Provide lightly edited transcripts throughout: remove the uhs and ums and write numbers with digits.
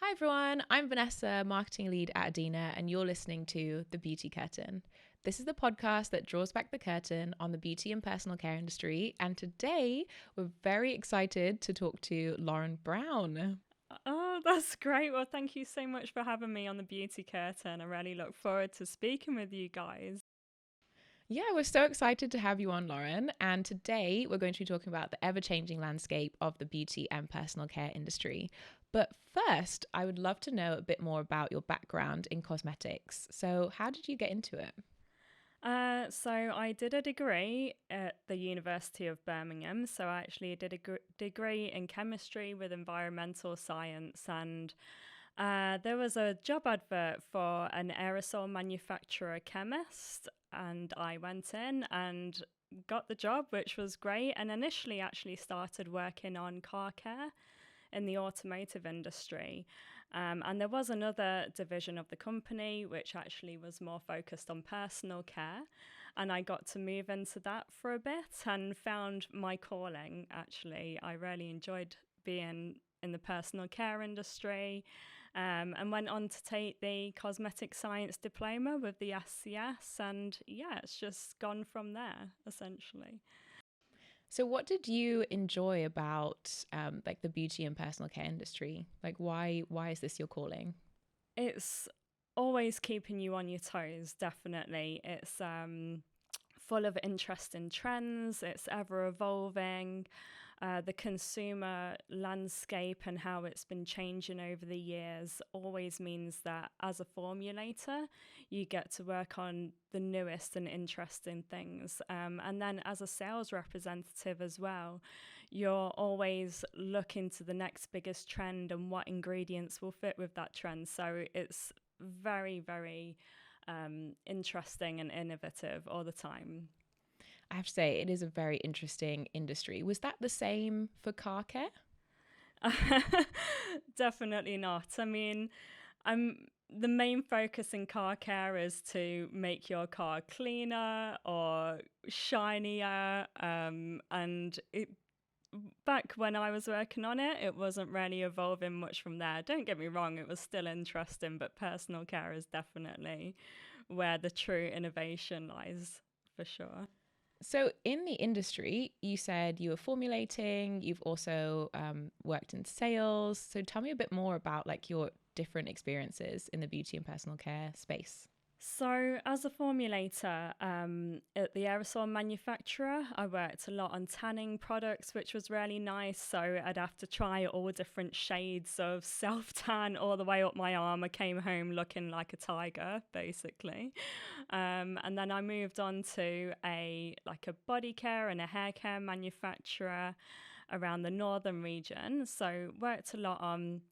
Hi everyone, I'm Vanessa, marketing lead at Adena, and you're listening to The Beauty Curtain. This is the podcast that draws back the curtain on the beauty and personal care industry. And today we're very excited to talk to Lauren Brown. Oh, that's great. Well, thank you so much for having me on the Beauty Curtain. I really look forward to speaking with you guys. Yeah, we're so excited to have you on, Lauren. And today we're going to be talking about the ever changing landscape of the beauty and personal care industry. But first, I would love to know a bit more about your background in cosmetics. So, how did you get into it? So I did a degree at the University of Birmingham. So I actually did a degree in chemistry with environmental science, and there was a job advert for an aerosol manufacturer chemist, and I went in and got the job, which was great. And initially, actually started working on car care in the automotive industry. And there was another division of the company which actually was more focused on personal care. And I got to move into that for a bit and found my calling, actually. I really enjoyed being in the personal care industry, and went on to take the cosmetic science diploma with the SCS. And yeah, it's just gone from there, essentially. So, what did you enjoy about like the beauty and personal care industry? Like, why is this your calling? It's always keeping you on your toes, definitely. It's full of interesting trends, it's ever evolving. The consumer landscape and how it's been changing over the years always means that as a formulator, you get to work on the newest and interesting things. And then as a sales representative as well, you're always looking to the next biggest trend and what ingredients will fit with that trend. So it's very, very interesting and innovative all the time. I have to say, it is a very interesting industry. Was that the same for car care? Definitely not. I mean, I'm the main focus in car care is to make your car cleaner or shinier. And it back when I was working on it, it wasn't really evolving much from there. Don't get me wrong, it was still interesting, but personal care is definitely where the true innovation lies for sure. So, in the industry, you said you were formulating. You've also worked in sales. So, tell me a bit more about like your different experiences in the beauty and personal care space. So, as a formulator at the aerosol manufacturer, I worked a lot on tanning products, which was really nice. So, I'd have to try all different shades of self tan all the way up my arm. I came home looking like a tiger, basically. And then I moved on to a body care and a hair care manufacturer around the northern region. So, worked a lot on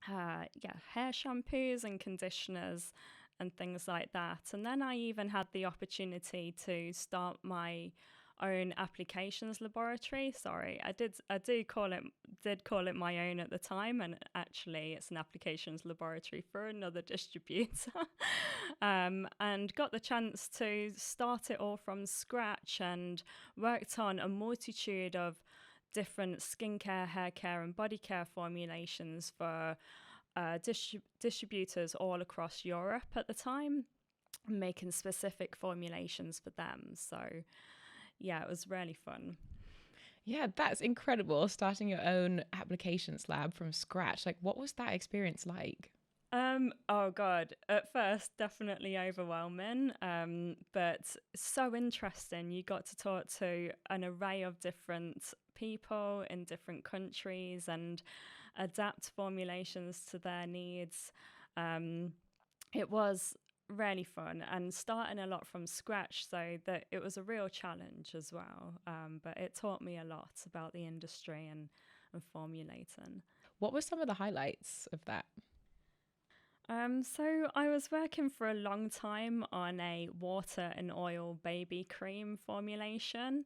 hair shampoos and conditioners and things like that. And then I even had the opportunity to start my own applications laboratory. Sorry, did call it my own at the time, and actually it's an applications laboratory for another distributor. And got the chance to start it all from scratch and worked on a multitude of different skincare, hair care, and body care formulations for distributors all across Europe at the time, making specific formulations for them. So, yeah, it was really fun. Yeah, that's incredible. Starting your own applications lab from scratch. Like, what was that experience like? Oh God, at first, definitely overwhelming, but so interesting. You got to talk to an array of different people in different countries and adapt formulations to their needs. Um, it was really fun and starting a lot from scratch, so that it was a real challenge as well. But it taught me a lot about the industry and formulating. What were some of the highlights of that? So I was working for a long time on a water and oil baby cream formulation.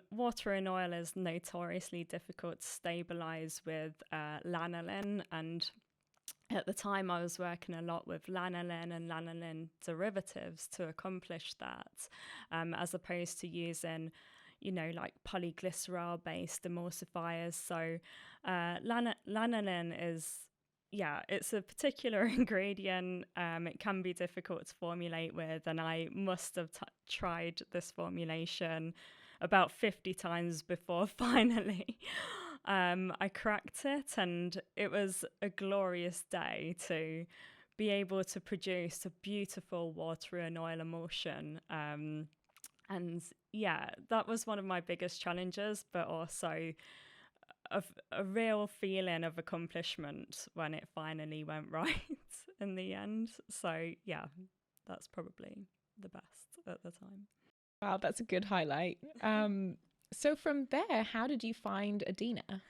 Water and oil is notoriously difficult to stabilize with lanolin, and at the time I was working a lot with lanolin and lanolin derivatives to accomplish that, as opposed to using like polyglycerol based emulsifiers. So lanolin is yeah, it's a particular ingredient. It can be difficult to formulate with, and I must have tried this formulation about 50 times before finally I cracked it, and it was a glorious day to be able to produce a beautiful water and oil emulsion. And yeah, that was one of my biggest challenges, but also a real feeling of accomplishment when it finally went right in the end. So yeah, that's probably the best at the time. Wow, that's a good highlight. So from there, how did you find Adina?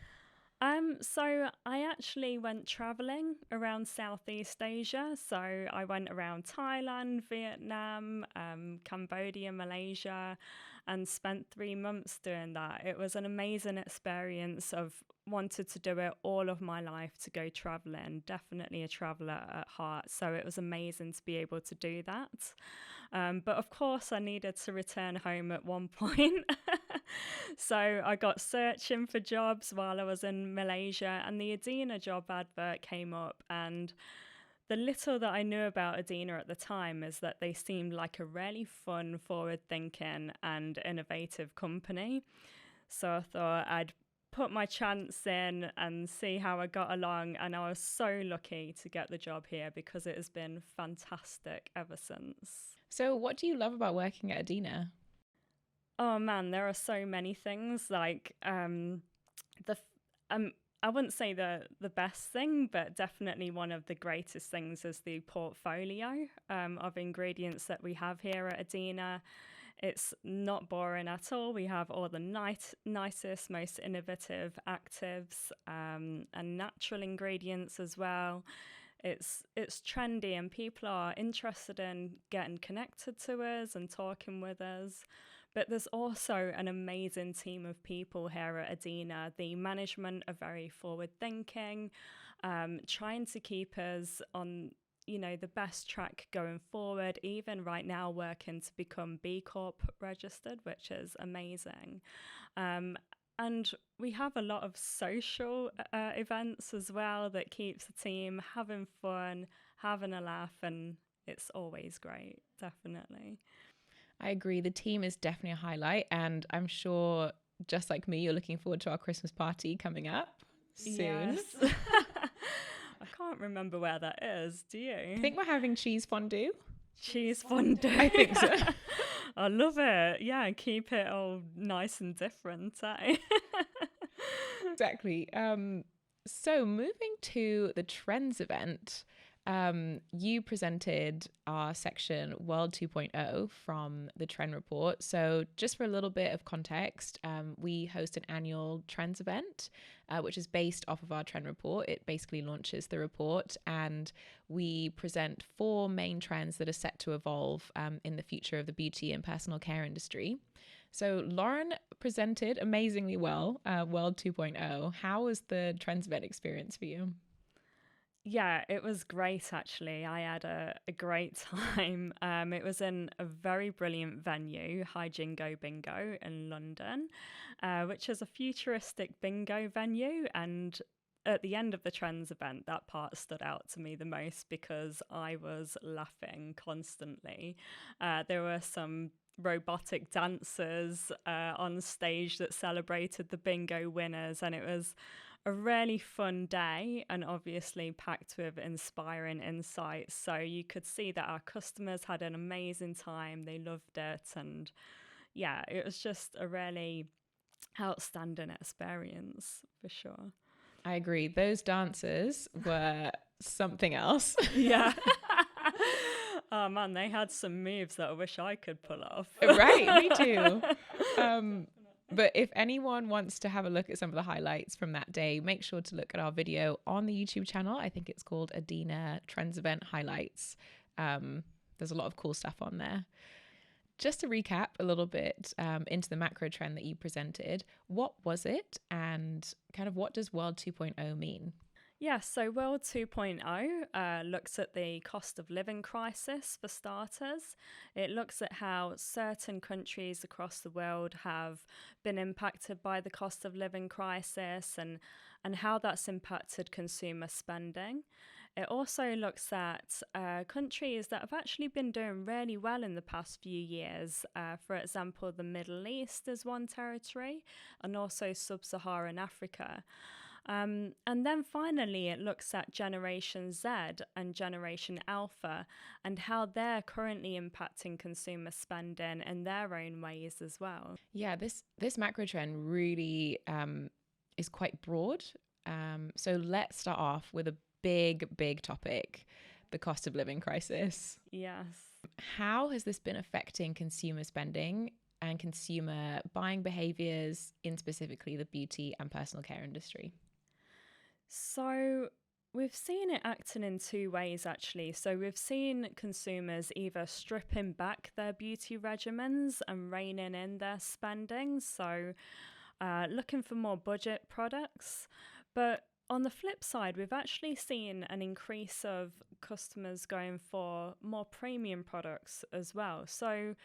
So I actually went traveling around Southeast Asia. So I went around Thailand, Vietnam, Cambodia, Malaysia, and spent 3 months doing that. It was an amazing experience. Of wanted to do it all of my life, to go traveling. Definitely a traveler at heart. So it was amazing to be able to do that. But of course, I needed to return home at one point. So I got searching for jobs while I was in Malaysia, and the Adena job advert came up. And the little that I knew about Adena at the time is that they seemed like a really fun, forward-thinking and innovative company. So I thought I'd put my chance in and see how I got along. And I was so lucky to get the job here, because it has been fantastic ever since. So what do you love about working at Adina? Oh man, there are so many things. Like the I wouldn't say the best thing, but definitely one of the greatest things is the portfolio of ingredients that we have here at Adena. It's not boring at all. We have all the nicest, most innovative actives and natural ingredients as well. It's trendy, and people are interested in getting connected to us and talking with us. But there's also an amazing team of people here at Adena. The management are very forward thinking, trying to keep us on, the best track going forward. Even right now, working to become B Corp registered, which is amazing. And we have a lot of social events as well that keeps the team having fun, having a laugh, and it's always great, definitely. I agree. The team is definitely a highlight, and I'm sure, just like me, you're looking forward to our Christmas party coming up soon. Yes. I can't remember where that is. Do you? I think we're having cheese fondue. Cheese fondue. I think so. I love it. Yeah, keep it all nice and different. Eh? Exactly. So moving to the trends event, you presented our section World 2.0 from the Trend Report. So just for a little bit of context, we host an annual trends event, which is based off of our Trend Report. It basically launches the report, and we present 4 main trends that are set to evolve in the future of the beauty and personal care industry. So Lauren presented amazingly well, World 2.0. How was the trends event experience for you? Yeah, it was great actually. I had a great time. It was in a very brilliant venue, High Jingo Bingo in London, which is a futuristic bingo venue. And at the end of the trends event, that part stood out to me the most, because I was laughing constantly. There were some robotic dancers on stage that celebrated the bingo winners, and it was a really fun day, and obviously packed with inspiring insights. So you could see that our customers had an amazing time. They loved it. And yeah, it was just a really outstanding experience for sure. I agree. Those dancers were something else. Yeah. Oh man, they had some moves that I wish I could pull off. Right, me too. But if anyone wants to have a look at some of the highlights from that day, make sure to look at our video on the YouTube channel. I think it's called Adena Trends Event Highlights. There's a lot of cool stuff on there. Just to recap a little bit into the macro trend that you presented, what was it, and kind of what does World 2.0 mean? Yeah, so World 2.0 looks at the cost of living crisis for starters. It looks at how certain countries across the world have been impacted by the cost of living crisis and how that's impacted consumer spending. It also looks at countries that have actually been doing really well in the past few years. For example, the Middle East is one territory, and also sub Saharan Africa. And then finally, it looks at Generation Z and Generation Alpha and how they're currently impacting consumer spending in their own ways as well. Yeah, this macro trend really is quite broad. So let's start off with a big topic, the cost of living crisis. Yes. How has this been affecting consumer spending and consumer buying behaviors in specifically the beauty and personal care industry? So we've seen it acting in two ways, actually. So we've seen consumers either stripping back their beauty regimens and reining in their spending. So looking for more budget products. But on the flip side, we've actually seen an increase of customers going for more premium products as well. So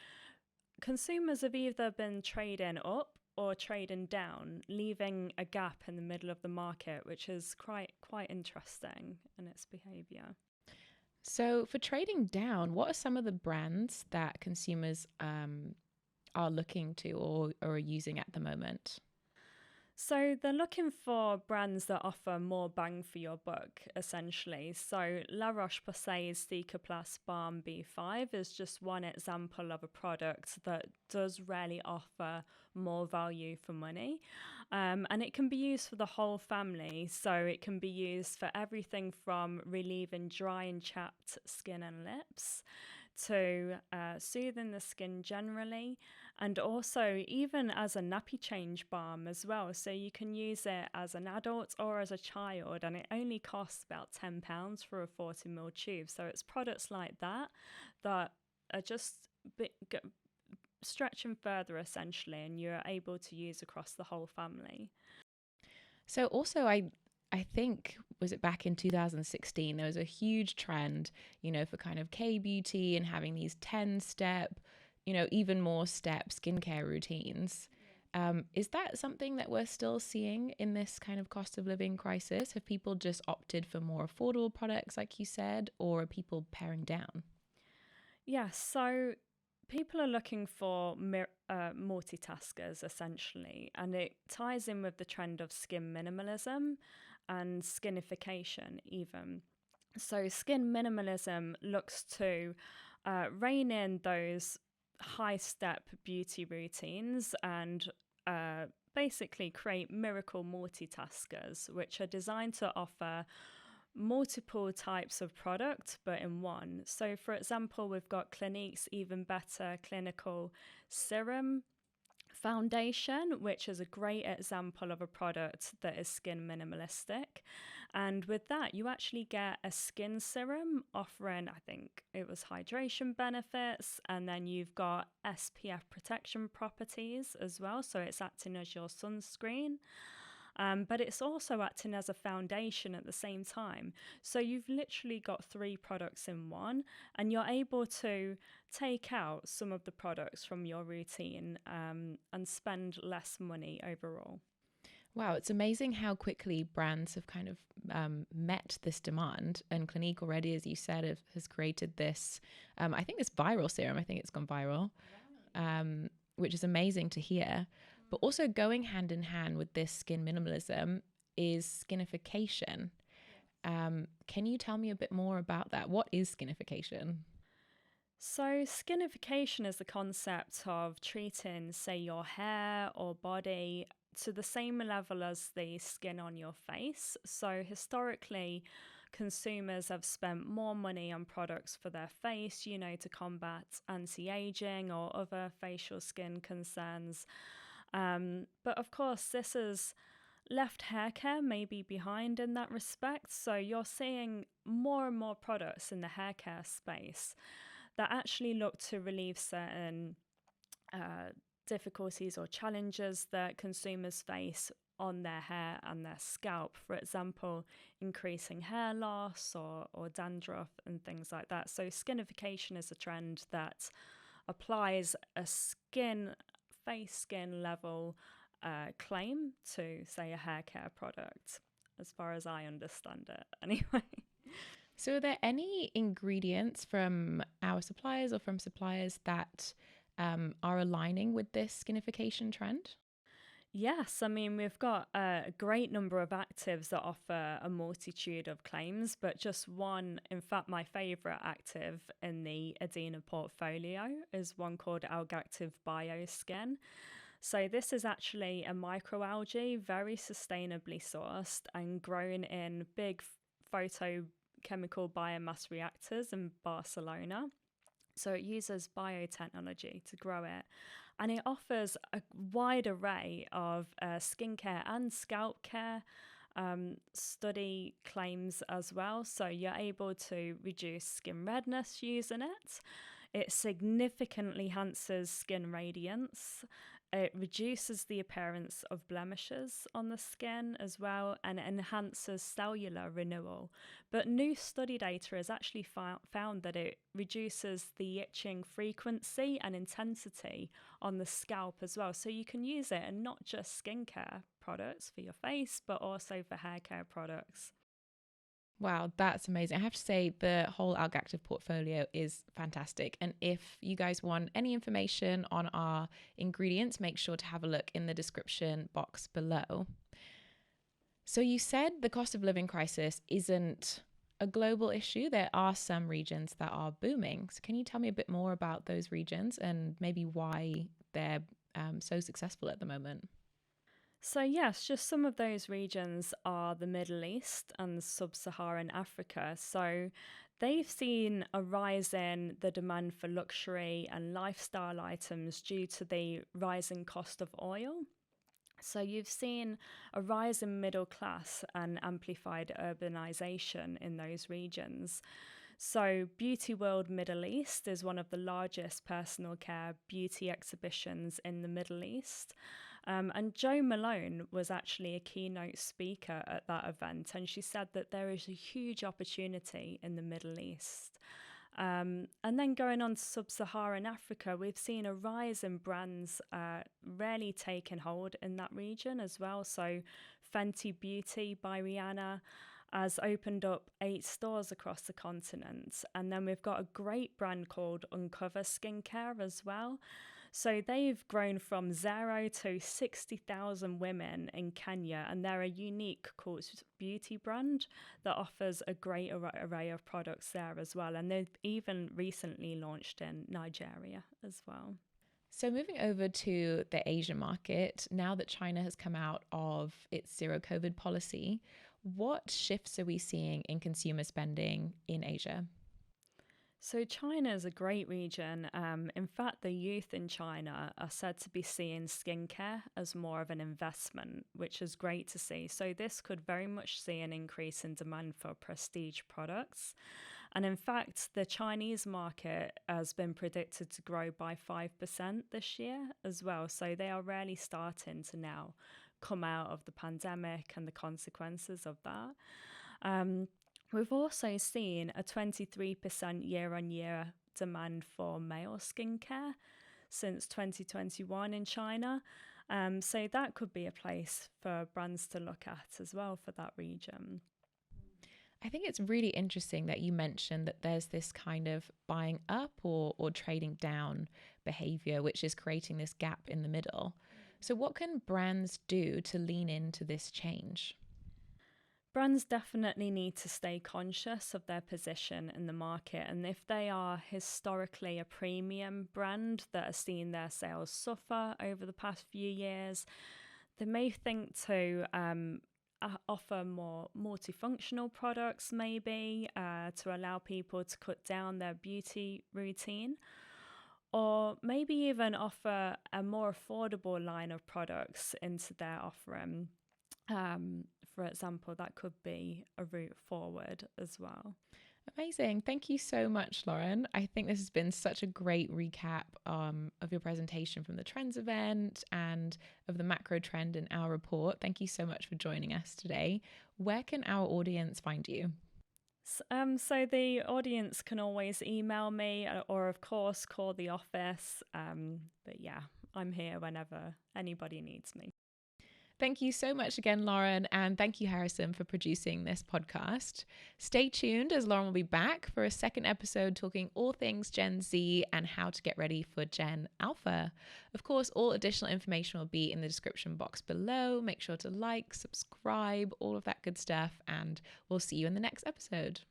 consumers have either been trading up or trading down, leaving a gap in the middle of the market, which is quite interesting in its behavior. So for trading down, what are some of the brands that consumers are looking to or are using at the moment? So they're looking for brands that offer more bang for your buck, essentially. So La Roche-Posay's Cicaplast Balm B5 is just one example of a product that does really offer more value for money. And it can be used for the whole family. So it can be used for everything from relieving dry and chapped skin and lips to soothing the skin generally, and also even as a nappy change balm as well. So you can use it as an adult or as a child, and it only costs about £10 for a 40ml tube. So it's products like that that are just stretching further essentially, and you're able to use across the whole family. So also I think, was it back in 2016, there was a huge trend, for kind of K-beauty and having these 10-step, even more step skincare routines. Is that something that we're still seeing in this kind of cost of living crisis? Have people just opted for more affordable products, like you said, or are people paring down? Yeah, so people are looking for multitaskers essentially, and it ties in with the trend of skin minimalism and skinification even. So skin minimalism looks to rein in those high step beauty routines and basically create miracle multitaskers, which are designed to offer multiple types of product but in one. So for example, we've got Clinique's Even Better Clinical Serum Foundation, which is a great example of a product that is skin minimalistic. And with that, you actually get a skin serum offering, I think it was hydration benefits, and then you've got SPF protection properties as well. So it's acting as your sunscreen. But it's also acting as a foundation at the same time. So you've literally got three products in one, and you're able to take out some of the products from your routine and spend less money overall. Wow, it's amazing how quickly brands have kind of met this demand. And Clinique already, as you said, has created this, I think this viral serum, I think it's gone viral, which is amazing to hear. But also going hand in hand with this skin minimalism is skinification. Can you tell me a bit more about that? What is skinification? So, skinification is the concept of treating, say, your hair or body to the same level as the skin on your face. So, historically, consumers have spent more money on products for their face, to combat anti aging or other facial skin concerns. But of course, this has left hair care maybe behind in that respect. So you're seeing more and more products in the hair care space that actually look to relieve certain difficulties or challenges that consumers face on their hair and their scalp. For example, increasing hair loss or dandruff and things like that. So skinification is a trend that applies a face skin level claim to, say, a hair care product, as far as I understand it anyway. So are there any ingredients from our suppliers or from suppliers that are aligning with this skinification trend? Yes, I mean, we've got a great number of actives that offer a multitude of claims, but just one, in fact, my favourite active in the Adena portfolio is one called Algactive Bioskin. So this is actually a microalgae, very sustainably sourced and grown in big photochemical biomass reactors in Barcelona. So it uses biotechnology to grow it. And it offers a wide array of skincare and scalp care study claims as well. So you're able to reduce skin redness using it. It significantly enhances skin radiance. It reduces the appearance of blemishes on the skin as well, and enhances cellular renewal. But new study data has actually found that it reduces the itching frequency and intensity on the scalp as well. So you can use it in not just skincare products for your face, but also for hair care products. Wow, that's amazing. I have to say the whole Algactive portfolio is fantastic. And if you guys want any information on our ingredients, make sure to have a look in the description box below. So you said the cost of living crisis isn't a global issue. There are some regions that are booming. So can you tell me a bit more about those regions and maybe why they're so successful at the moment? So, yes, just some of those regions are the Middle East and Sub Saharan Africa. So, they've seen a rise in the demand for luxury and lifestyle items due to the rising cost of oil. So, you've seen a rise in middle class and amplified urbanization in those regions. So, Beauty World Middle East is one of the largest personal care beauty exhibitions in the Middle East. And Jo Malone was actually a keynote speaker at that event, and she said that there is a huge opportunity in the Middle East. And then going on to Sub-Saharan Africa, we've seen a rise in brands really taking hold in that region as well. So Fenty Beauty by Rihanna has opened up 8 stores across the continent. And then we've got a great brand called Uncover Skincare as well. So they've grown from 0 to 60,000 women in Kenya, and they're a unique quartz beauty brand that offers a great array of products there as well. And they've even recently launched in Nigeria as well. So moving over to the Asian market, now that China has come out of its zero COVID policy, what shifts are we seeing in consumer spending in Asia? So China is a great region. In fact, the youth in China are said to be seeing skincare as more of an investment, which is great to see. So this could very much see an increase in demand for prestige products. And in fact, the Chinese market has been predicted to grow by 5% this year as well. So they are really starting to now come out of the pandemic and the consequences of that. We've also seen a 23% year-on-year demand for male skincare since 2021 in China. So that could be a place for brands to look at as well for that region. I think it's really interesting that you mentioned that there's this kind of buying up or trading down behavior, which is creating this gap in the middle. So what can brands do to lean into this change? Brands definitely need to stay conscious of their position in the market. And if they are historically a premium brand that has seen their sales suffer over the past few years, they may think to offer more multifunctional products, maybe to allow people to cut down their beauty routine. Or maybe even offer a more affordable line of products into their offering. For example, that could be a route forward as well. Amazing. Thank you so much, Lauren. I think this has been such a great recap of your presentation from the trends event and of the macro trend in our report. Thank you so much for joining us today. Where can our audience find you? So the audience can always email me or, of course, call the office. But yeah, I'm here whenever anybody needs me. Thank you so much again, Lauren, and thank you, Harrison, for producing this podcast. Stay tuned as Lauren will be back for a second episode talking all things Gen Z and how to get ready for Gen Alpha. Of course, all additional information will be in the description box below. Make sure to like, subscribe, all of that good stuff, and we'll see you in the next episode.